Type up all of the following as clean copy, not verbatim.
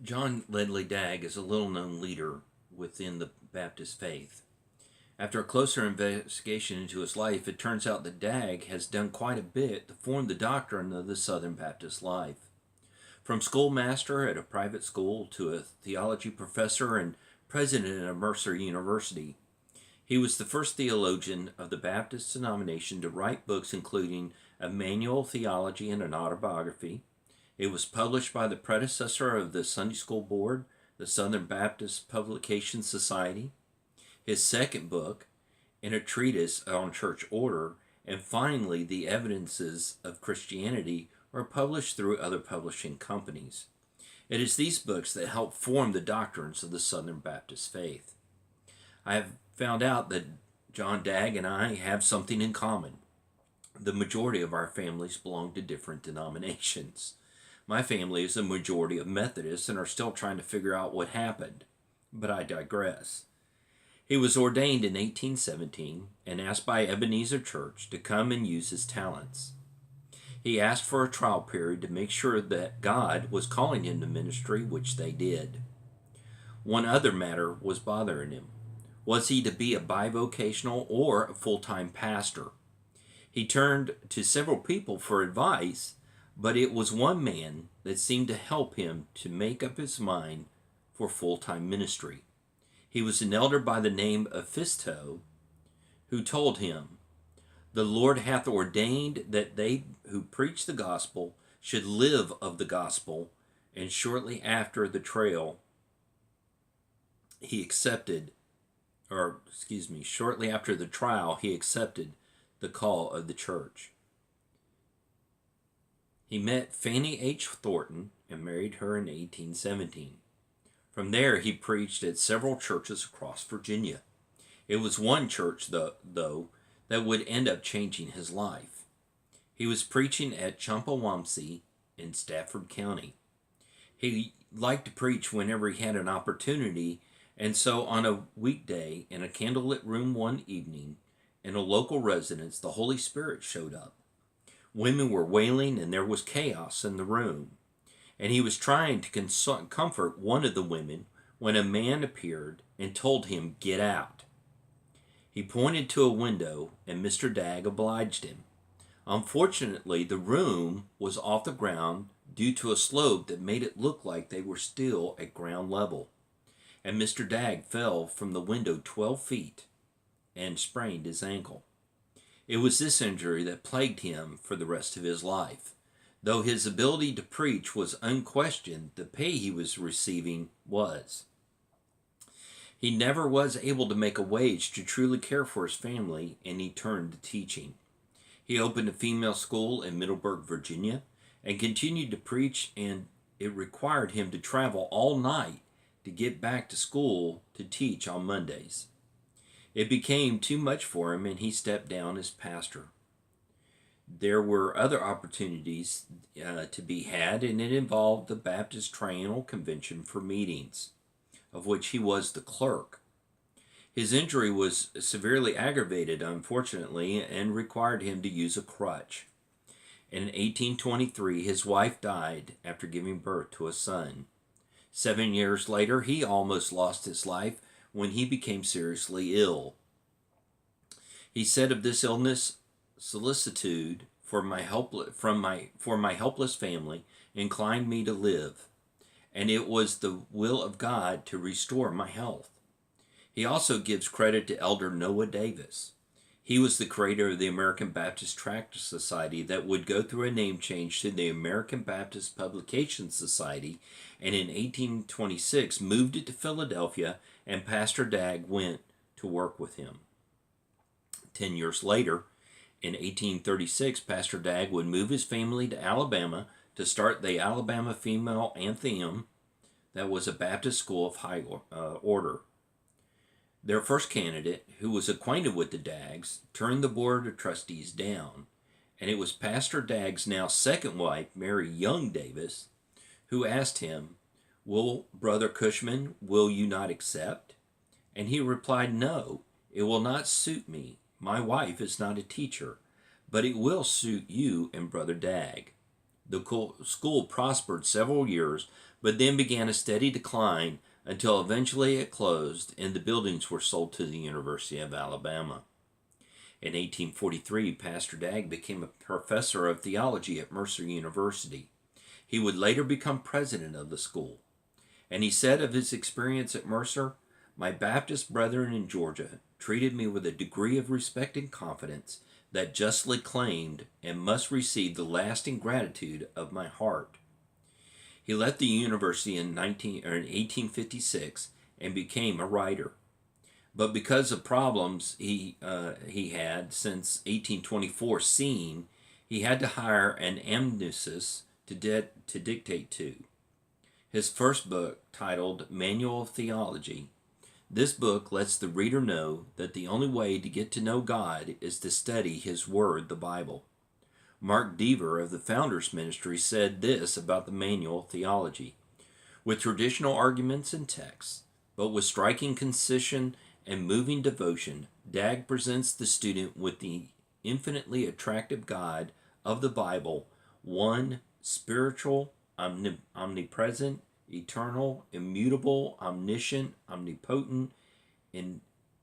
John Ledley Dagg is a little-known leader within the Baptist faith. After a closer investigation into his life, it turns out that Dagg has done quite a bit to form the doctrine of the Southern Baptist life. From schoolmaster at a private school to a theology professor and president of Mercer University, he was the first theologian of the Baptist denomination to write books including a manual theology and an autobiography. It was published by the predecessor of the Sunday School Board, the Southern Baptist Publication Society. His second book, in a treatise on church order, and finally the evidences of Christianity, were published through other publishing companies. It is these books that help form the doctrines of the Southern Baptist faith. I have found out that John Dagg and I have something in common. The majority of our families belong to different denominations. My family is a majority of Methodists and are still trying to figure out what happened, but I digress. He was ordained in 1817 and asked by Ebenezer Church to come and use his talents. He asked for a trial period to make sure that God was calling him to ministry, which they did. One other matter was bothering him. Was he to be a bivocational or a full-time pastor? He turned to several people for advice, but it was one man that seemed to help him to make up his mind for full-time ministry. He was an elder by the name of Fisto, who told him, "The Lord hath ordained that they who preach the gospel should live of the gospel," and shortly after the trial, he accepted the call of the church. He met Fannie H. Thornton and married her in 1817. From there, he preached at several churches across Virginia. It was one church, though, that would end up changing his life. He was preaching at Chumpawamsee in Stafford County. He liked to preach whenever he had an opportunity, and so on a weekday in a candlelit room one evening, in a local residence, the Holy Spirit showed up. Women were wailing and there was chaos in the room. And he was trying to comfort one of the women when a man appeared and told him, "Get out." He pointed to a window and Mr. Dagg obliged him. Unfortunately, the room was off the ground due to a slope that made it look like they were still at ground level. And Mr. Dagg fell from the window 12 feet and sprained his ankle. It was this injury that plagued him for the rest of his life. Though his ability to preach was unquestioned, the pay he was receiving was. He never was able to make a wage to truly care for his family, and he turned to teaching. He opened a female school in Middleburg, Virginia, and continued to preach, and it required him to travel all night to get back to school to teach on Mondays. It became too much for him, and he stepped down as pastor. There were other opportunities to be had, and it involved the Baptist Triennial Convention for meetings, of which he was the clerk. His injury was severely aggravated, unfortunately, and required him to use a crutch. In 1823, his wife died after giving birth to a son. 7 years later, he almost lost his life when he became seriously ill. He said of this illness, "Solicitude for my helpless family inclined me to live, and it was the will of God to restore my health." He also gives credit to Elder Noah Davis. He was the creator of the American Baptist Tract Society that would go through a name change to the American Baptist Publication Society, and in 1826 moved it to Philadelphia, and Pastor Dagg went to work with him. 10 years later, in 1836, Pastor Dagg would move his family to Alabama to start the Alabama Female Athenaeum, that was a Baptist school of high order. Their first candidate, who was acquainted with the Daggs, turned the board of trustees down, and it was Pastor Dagg's now second wife, Mary Young Davis, who asked him, Brother Cushman, will you not accept?" And he replied, "No, it will not suit me. My wife is not a teacher, but it will suit you and Brother Dagg." The school prospered several years, but then began a steady decline until eventually it closed and the buildings were sold to the University of Alabama. In 1843, Pastor Dagg became a professor of theology at Mercer University. He would later become president of the school. And he said of his experience at Mercer, "My Baptist brethren in Georgia treated me with a degree of respect and confidence that justly claimed and must receive the lasting gratitude of my heart." He left the university in 1856 and became a writer. But because of problems he had since 1824 seen, he had to hire an amanuensis to dictate to. His first book, titled Manual of Theology, this book lets the reader know that the only way to get to know God is to study His Word, the Bible. Mark Deaver of the Founders Ministry said this about the Manual of Theology: "With traditional arguments and texts, but with striking concision and moving devotion, Dagg presents the student with the infinitely attractive God of the Bible, one spiritual, omnipresent, eternal, immutable, omniscient, omnipotent, and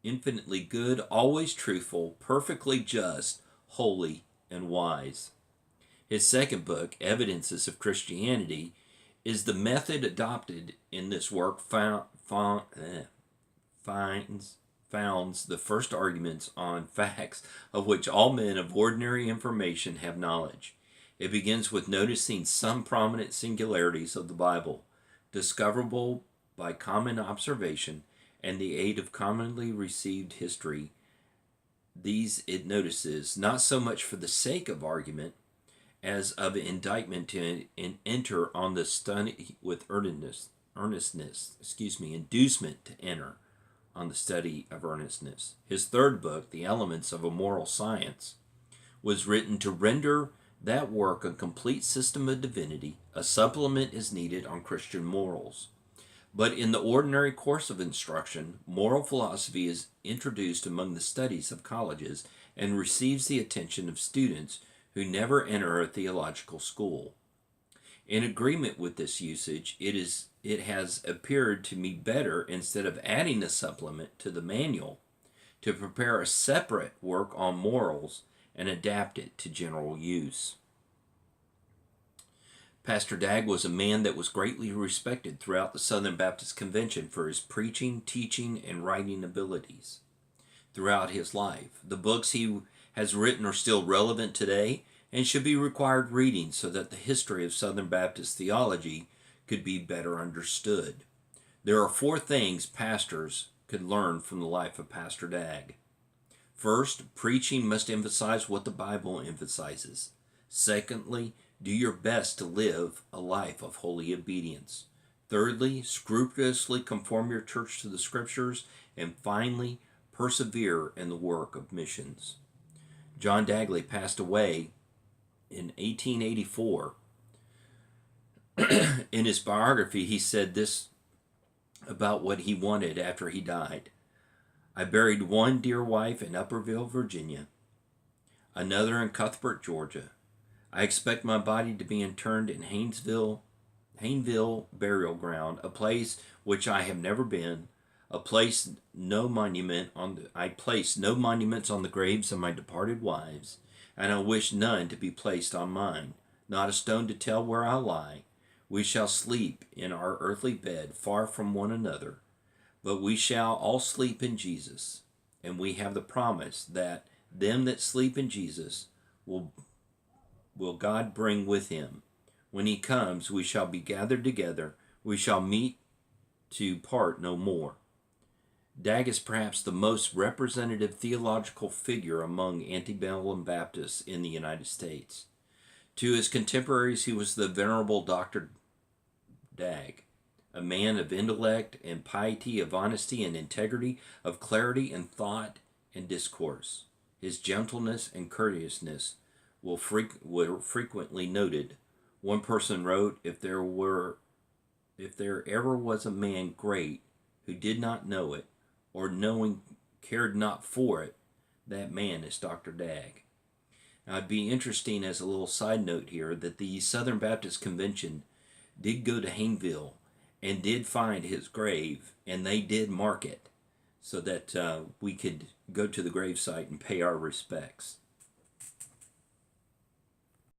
infinitely good, always truthful, perfectly just, holy, and wise." His second book, Evidences of Christianity, is the method adopted in this work founds the first arguments on facts of which all men of ordinary information have knowledge. It begins with noticing some prominent singularities of the Bible, discoverable by common observation and the aid of commonly received history. These it notices, not so much for the sake of argument as of indictment to enter on the study with inducement to enter on the study of earnestness. His third book, The Elements of a Moral Science, was written to render that work a complete system of divinity. A supplement is needed on Christian morals. But in the ordinary course of instruction, moral philosophy is introduced among the studies of colleges and receives the attention of students who never enter a theological school. In agreement with this usage, it has appeared to me better, instead of adding a supplement to the manual, to prepare a separate work on morals and adapt it to general use. Pastor Dagg was a man that was greatly respected throughout the Southern Baptist Convention for his preaching, teaching, and writing abilities. Throughout his life, the books he has written are still relevant today and should be required reading so that the history of Southern Baptist theology could be better understood. There are 4 things pastors could learn from the life of Pastor Dagg. First, preaching must emphasize what the Bible emphasizes. Secondly, do your best to live a life of holy obedience. Thirdly, scrupulously conform your church to the Scriptures. And finally, persevere in the work of missions. John Dagley passed away in 1884. In his biography, he said this about what he wanted after he died: "I buried one dear wife in Upperville, Virginia, another in Cuthbert, Georgia. I expect my body to be interred in Hayneville Burial Ground, a place which I have never been. I place no monuments on the graves of my departed wives, and I wish none to be placed on mine, not a stone to tell where I lie. We shall sleep in our earthly bed far from one another, but we shall all sleep in Jesus, and we have the promise that them that sleep in Jesus will God bring with him. When he comes, we shall be gathered together. We shall meet to part no more." Dagg is perhaps the most representative theological figure among antebellum Baptists in the United States. To his contemporaries, he was the Venerable Dr. Dagg, a man of intellect and piety, of honesty and integrity, of clarity and thought and discourse. His gentleness and courteousness were frequently noted. One person wrote, if there ever was a man great who did not know it, or knowing cared not for it, that man is Dr. Dagg. It'd be interesting as a little side note here that the Southern Baptist Convention did go to Hayneville and did find his grave, and they did mark it so that we could go to the gravesite and pay our respects.